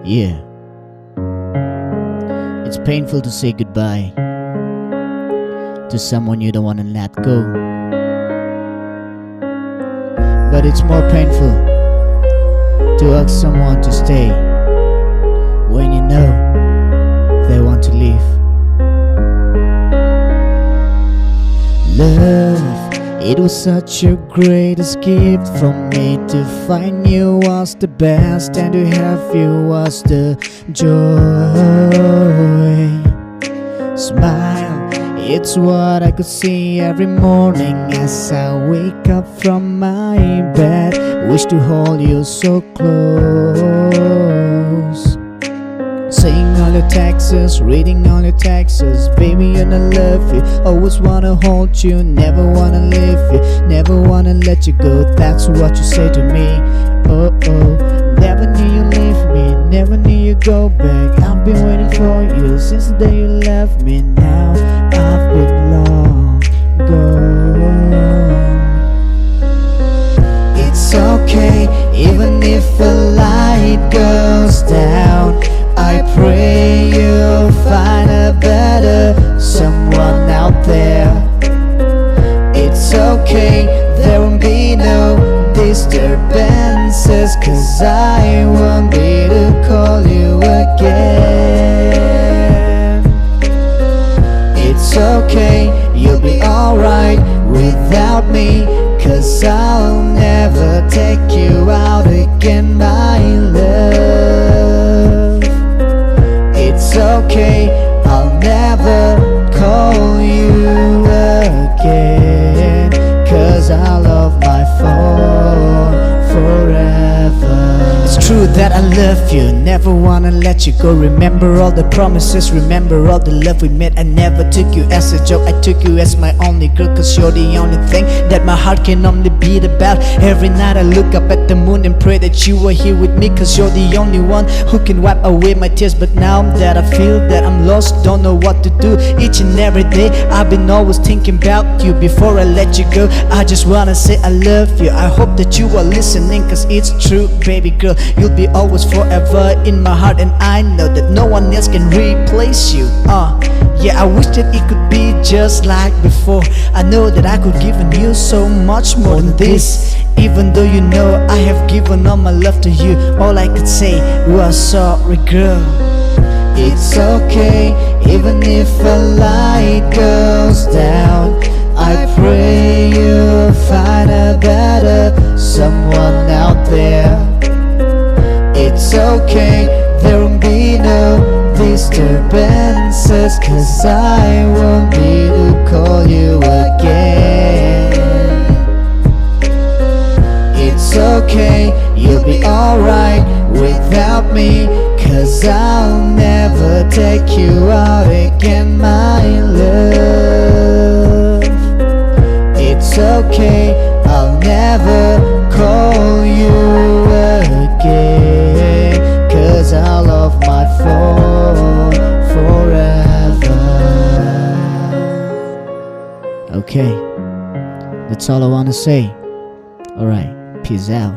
Yeah, it's painful to say goodbye to someone you don't want to let go. But it's more painful to ask someone to stay when you know they want to leave. Love, it was such a greatest gift from me. To find you was the best, and to have you was the joy. Smile, it's what I could see every morning as I wake up from my bed. Wish to hold you so close. Saying all your texts, reading all your texts. Baby, and I love you, always wanna hold you, never wanna leave you, never wanna let you go. That's what you say to me. Oh oh, never knew you leave me, never knew you go back. I've been waiting for you since the day you left me. Now I've been long gone. It's okay, even if the light goes down. I pray you'll find a better someone out there. It's okay, there won't be no disturbances, 'cause I won't be to call you again. It's okay, you'll be alright without me, 'cause I'll never take you out again, my love. It's okay, I'll never call you again, 'cause I love my phone forever. It's true that I love you, never wanna let you go. Remember all the promises, remember all the love we made. I never took you as a joke, I took you as my only girl, 'cause you're the only thing that my heart can only beat about. Every night I look up at the moon and pray that you are here with me, 'cause you're the only one who can wipe away my tears. But now that I feel that I'm lost, don't know what to do. Each and every day I've been always thinking about you. Before I let you go, I just wanna say I love you. I hope that you are listening, 'cause it's true, baby girl. You'll be always forever in my heart, and I know that no one else can replace you. Yeah, I wish that it could be just like before. I know that I could give you so much more than this. Even though you know I have given all my love to you, all I could say was sorry, girl. It's okay, even if a light goes down. I pray you'll find a better someone out there. It's okay, there won't be no disturbances, 'cause I won't be to call you again. It's okay, you'll be alright without me, 'cause I'll never take you out again, my love. It's okay, I'll never call you again, 'cause I love my phone forever. Okay, that's all I wanna say. Alright, peace out.